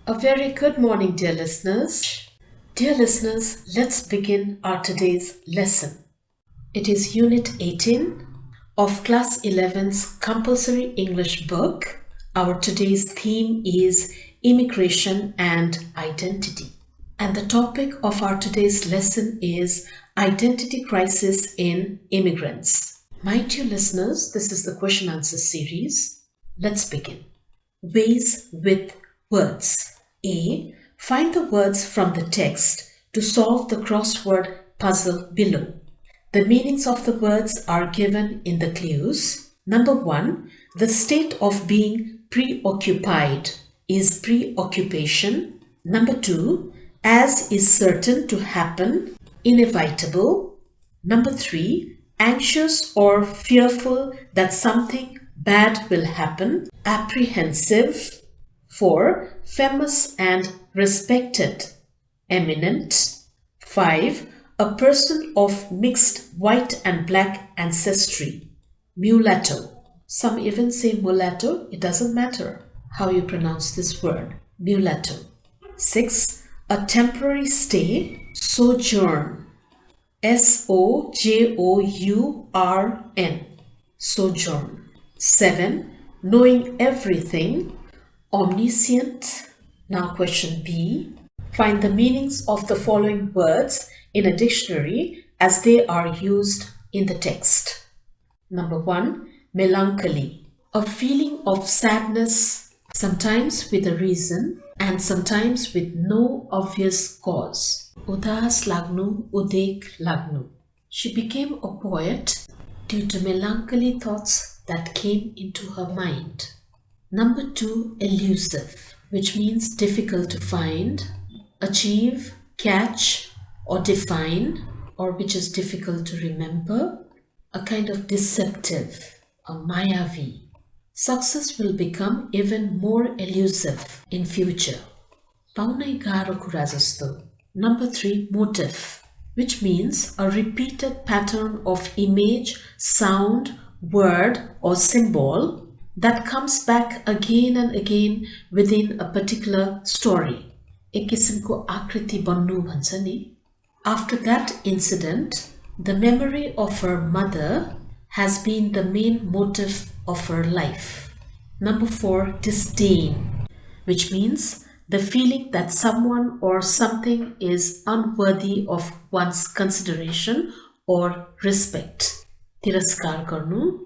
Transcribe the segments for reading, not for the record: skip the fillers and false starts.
A very good morning, dear listeners. Dear listeners, let's begin our today's lesson. It is Unit 18 of Class 11's Compulsory English book. Our today's theme is Immigration and Identity. And the topic of our today's lesson is Identity Crisis in Immigrants. My dear listeners, this is the question answer series. Let's begin. Ways with words. A. Find the words from the text to solve the crossword puzzle below. The meanings of the words are given in the clues. Number 1. The state of being preoccupied is preoccupation. Number 2. As is certain to happen, inevitable. Number 3. Anxious or fearful that something bad will happen, apprehensive. 4. Famous and respected, eminent. 5. A person of mixed white and black ancestry, mulatto. Some even say mulatto. It doesn't matter how you pronounce this word, mulatto. 6. A temporary stay, sojourn, sojourn, sojourn. 7. Knowing everything, omniscient. Now question B. Find the meanings of the following words in a dictionary as they are used in the text. Number 1. Melancholy. A feeling of sadness, sometimes with a reason and sometimes with no obvious cause. Udas lagnu, udek lagnu. She became a poet due to melancholy thoughts that came into her mind. Number 2, elusive, which means difficult to find, achieve, catch, or define, or which is difficult to remember, a kind of deceptive, a mayavi. Success will become even more elusive in future. Paunai garo kura jasto. Number 3, motive, which means a repeated pattern of image, sound, word, or symbol that comes back again and again within a particular story. Ek kisimko akriti bannu bhन्छ ni. After that incident, the memory of her mother has been the main motive of her life. Number 4, disdain, which means the feeling that someone or something is unworthy of one's consideration or respect. Tiraskar garnu,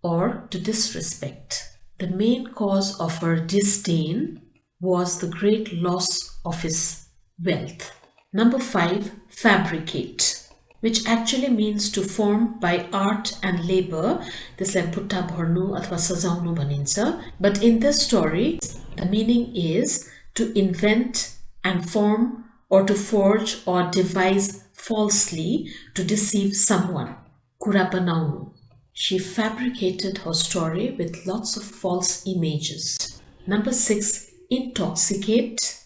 or to disrespect. The main cause of her disdain was the great loss of his wealth. Number 5, fabricate, which actually means to form by art and labor. त्यसलाई पुट्टा भर्नु अथवा सजाउनु भनिन्छ. But in this story, the meaning is to invent and form or to forge or devise falsely to deceive someone. कुरा बनाउनु. She fabricated her story with lots of false images. Number 6, intoxicate,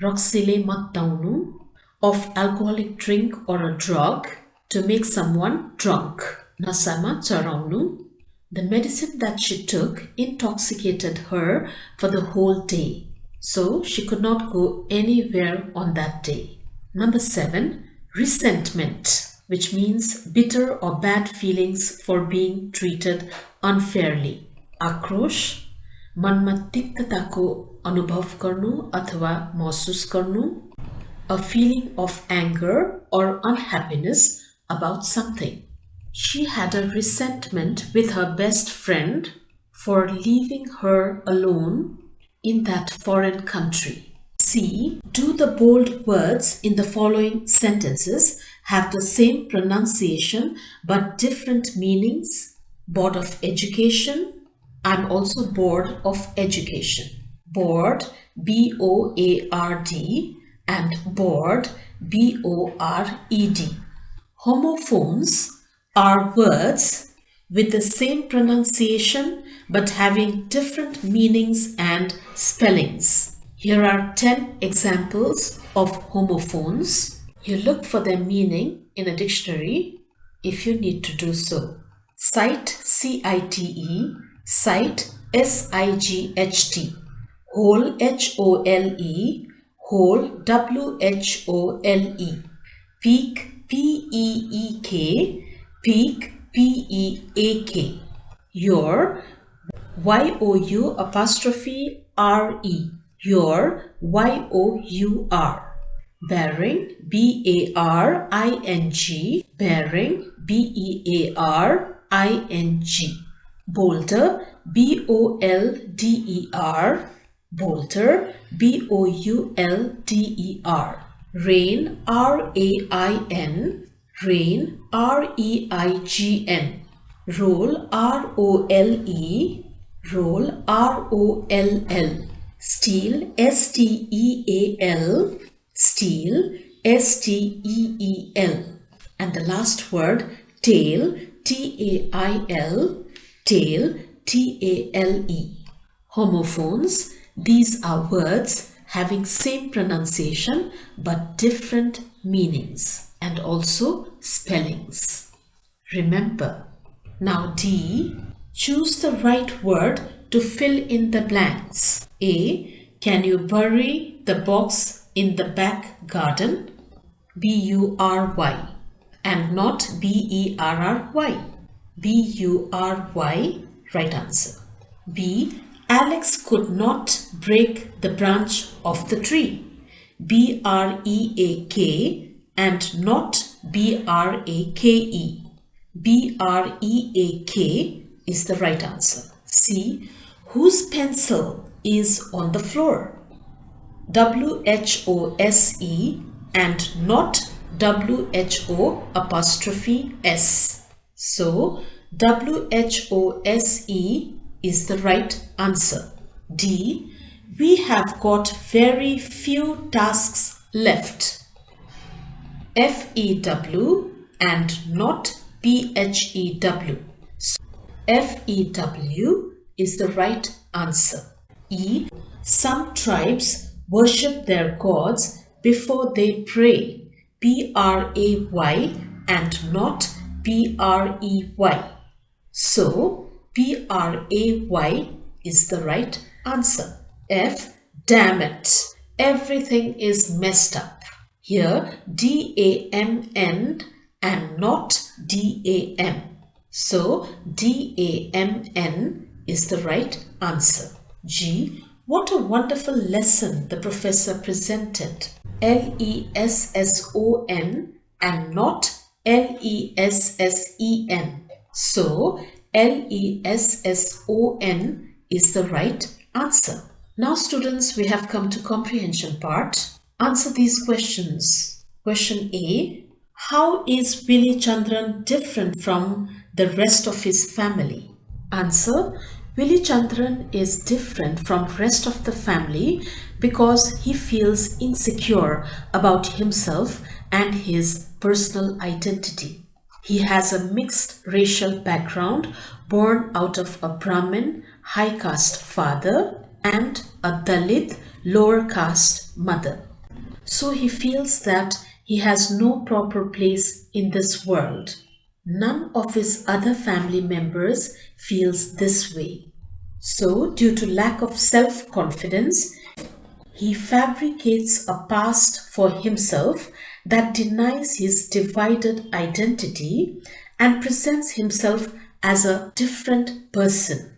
roxile mattaunu, of alcoholic drink or a drug to make someone drunk. Nasama charaunu. The medicine that she took intoxicated her for the whole day, so she could not go anywhere on that day. Number 7, resentment, which means bitter or bad feelings for being treated unfairly. Akrosh, maनमा तिक्तताको अनुभव गर्नु अथवा महसुस गर्नु, a feeling of anger or unhappiness about something. She had a resentment with her best friend for leaving her alone in that foreign country. C. Do the bold words in the following sentences have the same pronunciation but different meanings? Board of Education. I'm also bored of education. Bored, B-O-A-R-D, and bored, B-O-R-E-D. Homophones are words with the same pronunciation but having different meanings and spellings. Here are 10 examples of homophones. You look for their meaning in a dictionary if you need to do so. Cite, C-I-T-E, cite, S-I-G-H-T. whole H-O-L-E, whole W-H-O-L-E, peak P-E-E-K, peak P-E-A-K, your Y-O-U apostrophe R-E, your Y-O-U-R, bearing B-A-R-I-N-G, bearing B-E-A-R-I-N-G, boulder B-O-L-D-E-R, boulder B-O-U-L-D-E-R, rain R-A-I-N, rain R-E-I-G-N, roll R-O-L-E, roll R-O-L-L, steel S-T-E-A-L, steel S-T-E-E-L, and the last word tail T-A-I-L, tail T-A-L-E. Homophones, these are words having same pronunciation but different meanings and also spellings. Remember. Now D, choose the right word to fill in the blanks. A, can you bury the box in the back garden? B-U-R-Y and not B-E-R-R-Y. B-U-R-Y, right answer. B, Alex could not break the branch of the tree. B-R-E-A-K and not B-R-A-K-E. B-R-E-A-K is the right answer. C, whose pencil is on the floor? W-H-O-S-E and not W-H-O apostrophe S. So, W-H-O-S-E is the right answer. D, we have got very few tasks left. F-E-W and not P-H-E-W. So, F-E-W is the right answer. E, some tribes worship their gods before they pray. P-R-A-Y and not P-R-E-Y. So, P-R-A-Y is the right answer. F, damn it, everything is messed up. Here, D-A-M-N and not D-A-M. So, D-A-M-N is the right answer. G, what a wonderful lesson the professor presented. L-E-S-S-O-N and not L-E-S-S-E-N. So, L-E-S-S-O-N is the right answer. Now students, we have come to comprehension part. Answer these questions. Question A. How is Billy Chandran different from the rest of his family? Answer. Billy Chandran is different from rest of the family because he feels insecure about himself and his personal identity. He has a mixed racial background, born out of a Brahmin high caste father and a Dalit lower caste mother. So he feels that he has no proper place in this world. None of his other family members feels this way. So, due to lack of self-confidence, he fabricates a past for himself that denies his divided identity and presents himself as a different person.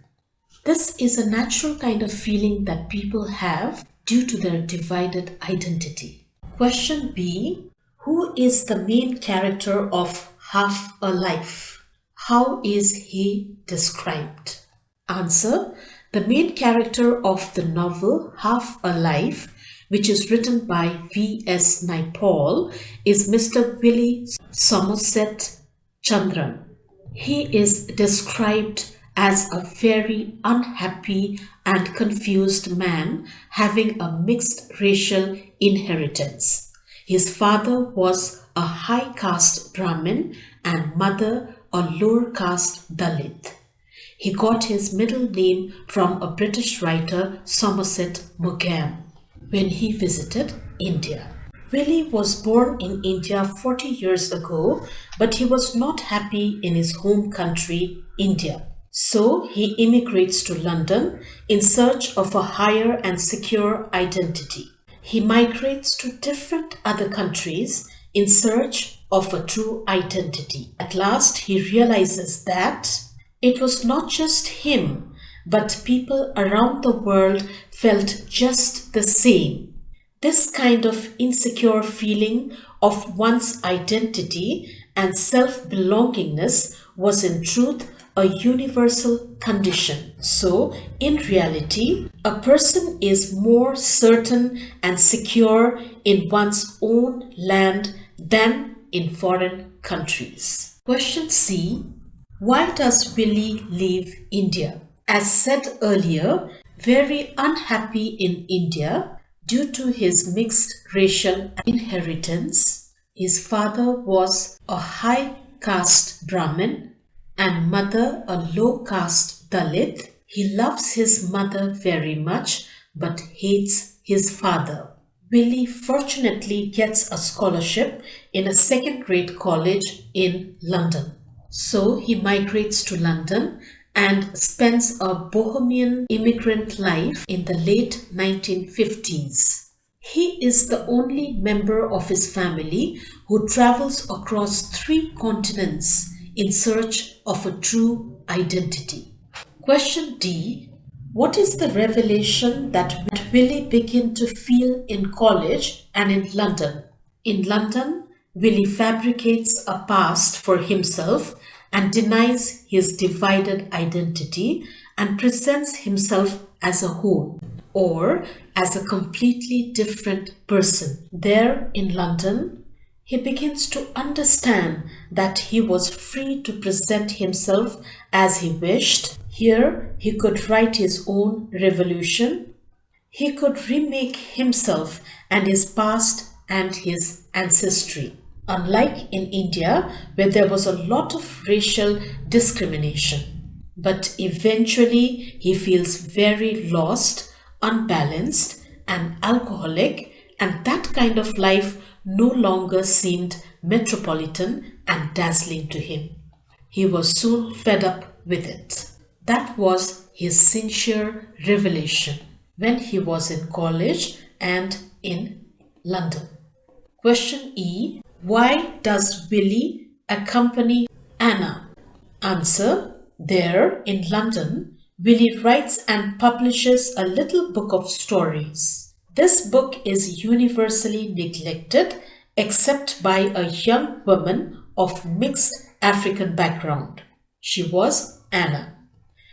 This is a natural kind of feeling that people have due to their divided identity. Question B. Who is the main character of Half a Life? How is he described? Answer. The main character of the novel Half a Life, which is written by V.S. Naipaul, is Mr. Willie Somerset Chandran. He is described as a very unhappy and confused man having a mixed racial inheritance. His father was a high caste Brahmin and mother a lower caste Dalit. He got his middle name from a British writer, Somerset Maugham, when he visited India. Willie was born in India 40 years ago, but he was not happy in his home country, India. So he immigrates to London in search of a higher and secure identity. He migrates to different other countries in search of a true identity. At last, he realizes that it was not just him, but people around the world felt just the same. This kind of insecure feeling of one's identity and self-belongingness was in truth a universal condition. So, in reality, a person is more certain and secure in one's own land than in foreign countries. Question C. Why does Willie leave India? As said earlier, very unhappy in India due to his mixed racial inheritance. His father was a high caste Brahmin and mother a low caste Dalit. He loves his mother very much but hates his father. Willie fortunately gets a scholarship in a second-grade college in London. So he migrates to London and spends a bohemian immigrant life in the late 1950s. He is the only member of his family who travels across 3 continents in search of a true identity. Question D. What is the revelation that Willie began to feel in college and in London? In London, Willie fabricates a past for himself and denies his divided identity and presents himself as a whole or as a completely different person. There in London, he begins to understand that he was free to present himself as he wished. Here, he could write his own revolution. He could remake himself and his past and his ancestry. Unlike in India, where there was a lot of racial discrimination. But eventually, he feels very lost, unbalanced, and alcoholic, and that kind of life no longer seemed metropolitan and dazzling to him. He was soon fed up with it. That was his sincere revelation when he was in college and in London. Question E. Why does Willie accompany Anna? Answer. There in London, Willie writes and publishes a little book of stories. This book is universally neglected except by a young woman of mixed African background. She was Anna.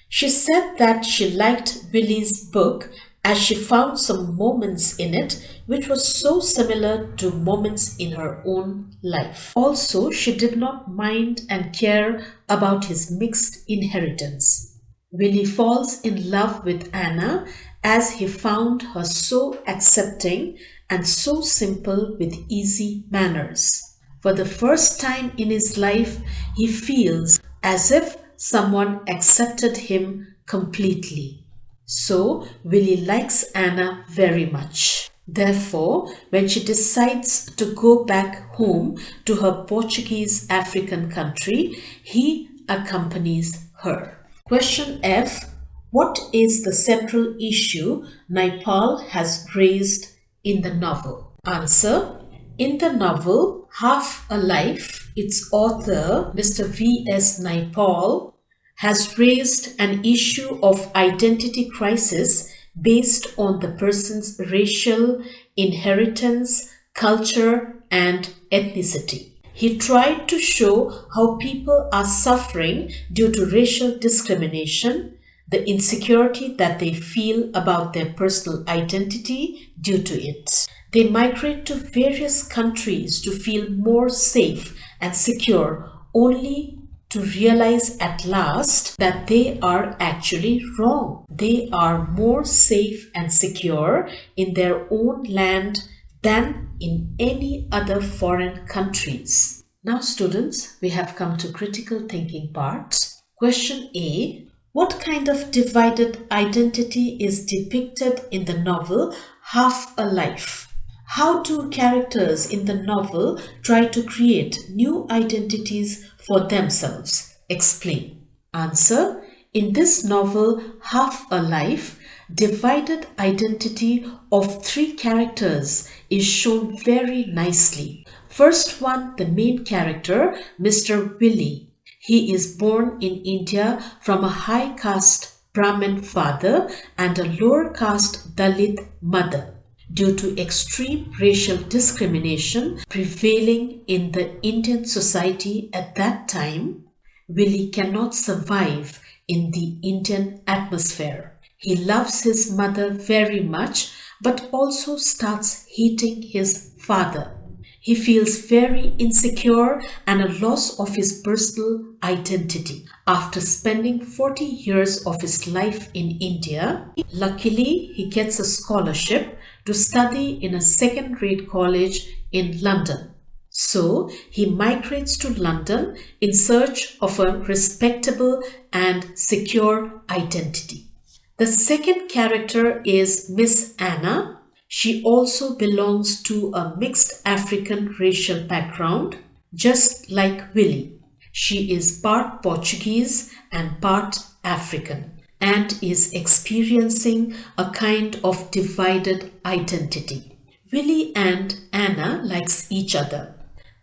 She said that she liked Willie's book as she found some moments in it which was so similar to moments in her own life. Also, she did not mind and care about his mixed inheritance. Willie falls in love with Anna as he found her so accepting and so simple with easy manners. For the first time in his life, he feels as if someone accepted him completely. So, Willie likes Anna very much. Therefore, when she decides to go back home to her Portuguese African country, he accompanies her. Question F. What is the central issue Naipaul has raised in the novel? Answer. In the novel Half a Life, its author, Mr. V.S. Naipaul, has raised an issue of identity crisis based on the person's racial inheritance, culture, and ethnicity. He tried to show how people are suffering due to racial discrimination, the insecurity that they feel about their personal identity due to it. They migrate to various countries to feel more safe and secure, only to realize at last that they are actually wrong. They are more safe and secure in their own land than in any other foreign countries. Now students, we have come to critical thinking part. Question A. What kind of divided identity is depicted in the novel Half a Life? How do characters in the novel try to create new identities for themselves? Explain. Answer. In this novel, Half a Life, divided identity of three characters is shown very nicely. First one, the main character, Mr. Willie. He is born in India from a high caste Brahmin father and a lower caste Dalit mother. Due to extreme racial discrimination prevailing in the Indian society at that time, Willie cannot survive in the Indian atmosphere. He loves his mother very much but also starts hating his father. He feels very insecure and a loss of his personal identity. After spending 40 years of his life in India, luckily he gets a scholarship to study in a second-rate college in London. So he migrates to London in search of a respectable and secure identity. The second character is Miss Anna. She also belongs to a mixed African racial background, just like Willie. She is part Portuguese and part African and is experiencing a kind of divided identity. Willie and Anna likes each other.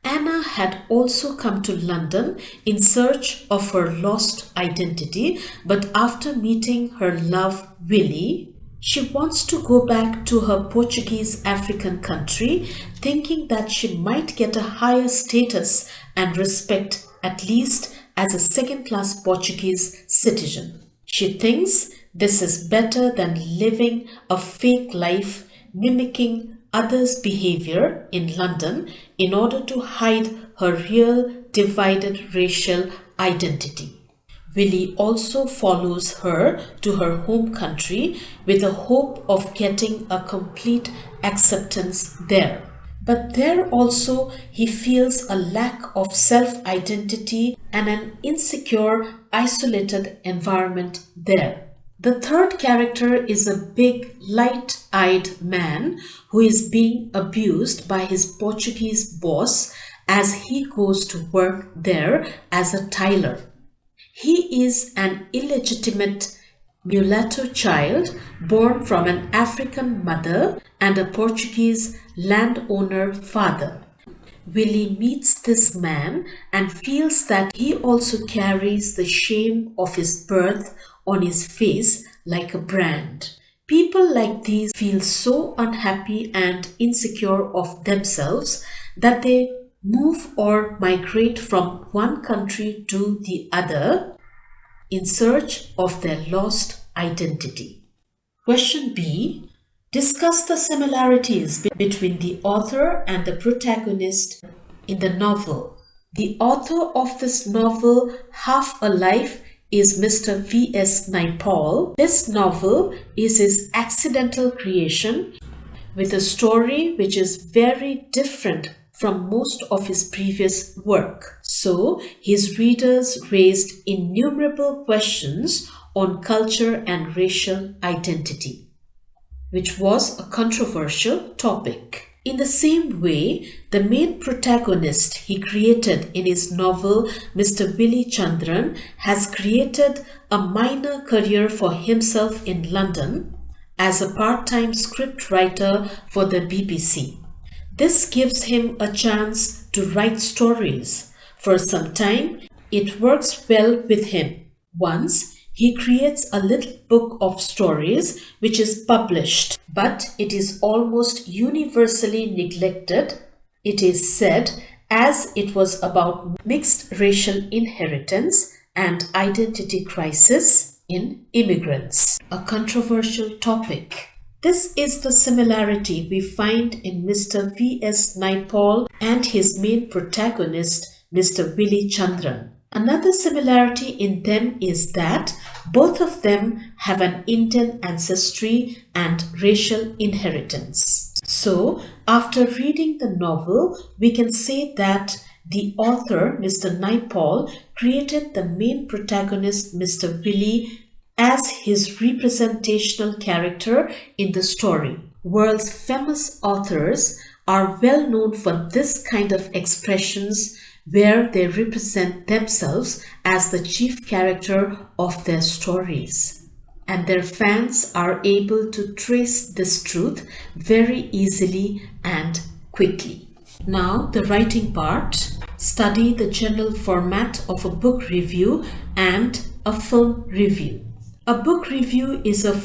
Anna had also come to London in search of her lost identity, but after meeting her love Willie, she wants to go back to her Portuguese African country, thinking that she might get a higher status and respect, at least as a second-class Portuguese citizen. She thinks this is better than living a fake life, mimicking others' behavior in London in order to hide her real divided racial identity. Willie also follows her to her home country with the hope of getting a complete acceptance there. But there also he feels a lack of self-identity and an insecure, isolated environment there. The third character is a big, light-eyed man who is being abused by his Portuguese boss as he goes to work there as a tiler. He is an illegitimate mulatto child born from an African mother and a Portuguese landowner father. Willie meets this man and feels that he also carries the shame of his birth on his face like a brand. People like these feel so unhappy and insecure of themselves that they move or migrate from one country to the other in search of their lost identity. Question B. Discuss the similarities between the author and the protagonist in the novel. The author of this novel, Half a Life, is Mr. V.S. Naipaul. This novel is his accidental creation with a story which is very different from most of his previous work. So, his readers raised innumerable questions on culture and racial identity, which was a controversial topic. In the same way, the main protagonist he created in his novel, Mr. Willie Chandran, has created a minor career for himself in London as a part-time script writer for the BBC. This gives him a chance to write stories. For some time, it works well with him. Once, he creates a little book of stories which is published, but it is almost universally neglected. It is said as it was about mixed racial inheritance and identity crisis in immigrants, a controversial topic. This is the similarity we find in Mr. V.S. Naipaul and his main protagonist, Mr. Willie Chandran. Another similarity in them is that both of them have an Indian ancestry and racial inheritance. So, after reading the novel, we can say that the author, Mr. Naipaul, created the main protagonist, Mr. Willie, as his representational character in the story. World's famous authors are well known for this kind of expressions where they represent themselves as the chief character of their stories. And their fans are able to trace this truth very easily and quickly. Now, the writing part. Study the general format of a book review and a film review. A book review is a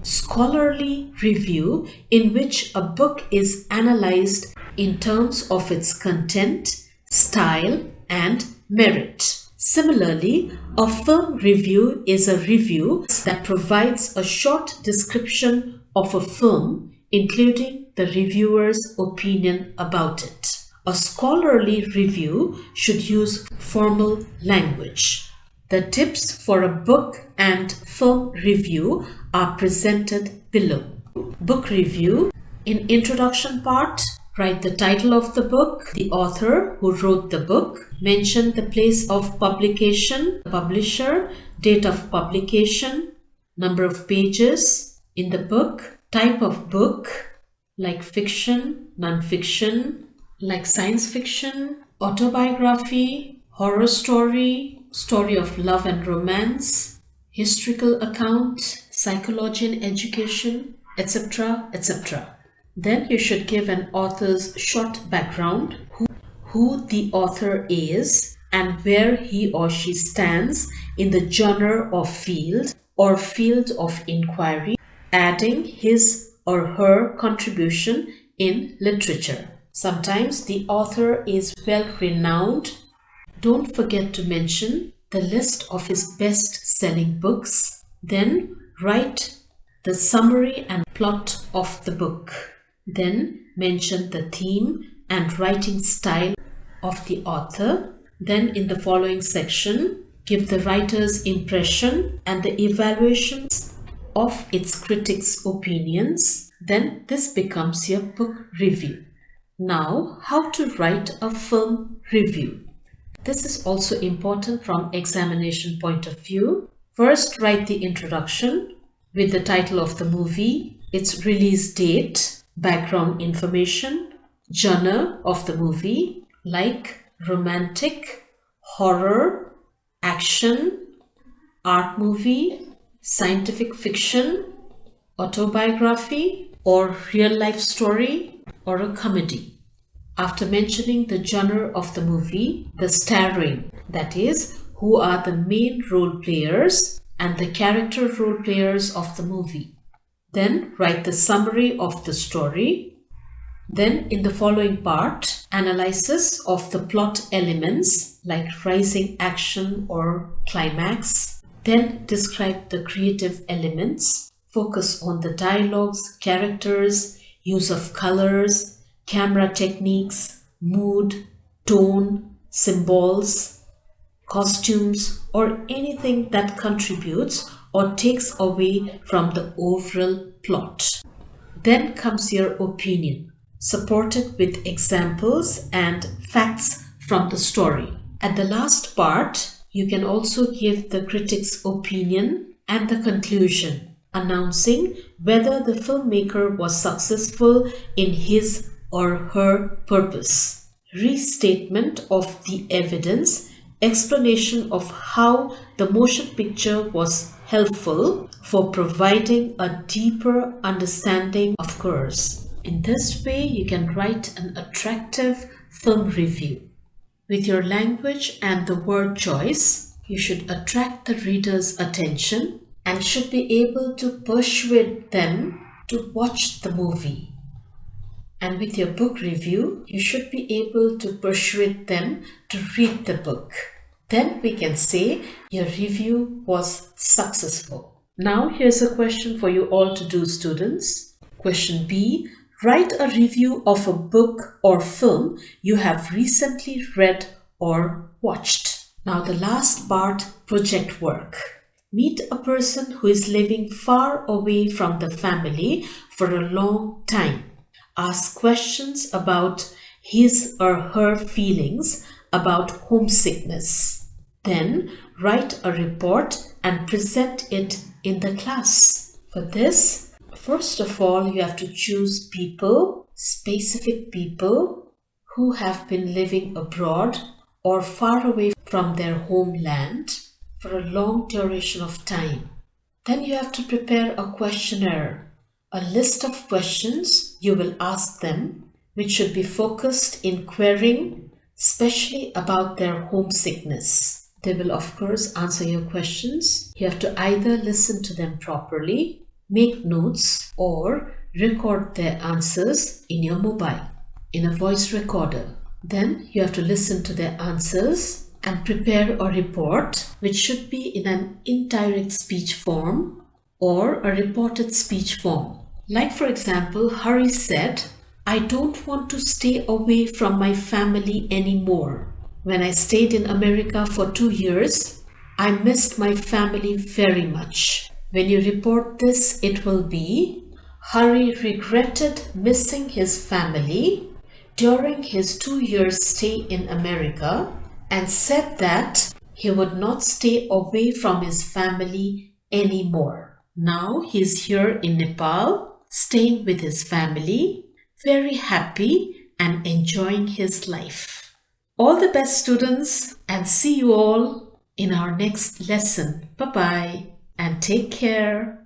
scholarly review in which a book is analyzed in terms of its content, style, and merit. Similarly, a film review is a review that provides a short description of a film, including the reviewer's opinion about it. A scholarly review should use formal language. The tips for a book and film review are presented below. Book review. In introduction part, write the title of the book, the author who wrote the book, mention the place of publication, publisher, date of publication, number of pages in the book, type of book like fiction, non-fiction, like science fiction, autobiography, horror story, story of love and romance, historical account, psychology and education, etc., etc. Then you should give an author's short background, who the author is and where he or she stands in the genre or field of inquiry, adding his or her contribution in literature. Sometimes the author is well renowned. Don't forget to mention the list of his best-selling books. Then write the summary and plot of the book. Then mention the theme and writing style of the author. Then in the following section, give the writer's impression and the evaluations of its critics' opinions. Then this becomes your book review. Now, how to write a film review. This is also important from examination point of view. First, write the introduction with the title of the movie, its release date, background information, genre of the movie like romantic, horror, action, art movie, scientific fiction, autobiography, or real life story, or a comedy. After mentioning the genre of the movie, the starring, that is, who are the main role players and the character role players of the movie. Then write the summary of the story. Then in the following part, analysis of the plot elements like rising action or climax. Then describe the creative elements. Focus on the dialogues, characters, use of colors, camera techniques, mood, tone, symbols, costumes, or anything that contributes or takes away from the overall plot. Then comes your opinion, supported with examples and facts from the story. At the last part, you can also give the critic's opinion and the conclusion, announcing whether the filmmaker was successful in his or her purpose. Restatement of the evidence, explanation of how the motion picture was helpful for providing a deeper understanding of course. In this way, you can write an attractive film review. With your language and the word choice, you should attract the reader's attention and should be able to persuade them to watch the movie. And with your book review, you should be able to persuade them to read the book. Then we can say your review was successful. Now here's a question for you all to do, students. Question B. Write a review of a book or film you have recently read or watched. Now the last part, project work. Meet a person who is living far away from the family for a long time. Ask questions about his or her feelings about homesickness. Then write a report and present it in the class. For this, first of all, you have to choose people, specific people who have been living abroad or far away from their homeland for a long duration of time. Then you have to prepare a questionnaire, a list of questions you will ask them, which should be focused in querying, especially about their homesickness. They will, of course, answer your questions. You have to either listen to them properly, make notes, or record their answers in your mobile, in a voice recorder. Then you have to listen to their answers and prepare a report, which should be in an indirect speech form or a reported speech form. Like, for example, Hari said, "I don't want to stay away from my family anymore. When I stayed in America for 2 years, I missed my family very much." When you report this, it will be, Hari regretted missing his family during his 2-year stay in America and said that he would not stay away from his family anymore. Now he's here in Nepal, staying with his family, very happy and enjoying his life. All the best, students, and see you all in our next lesson. Bye-bye and take care.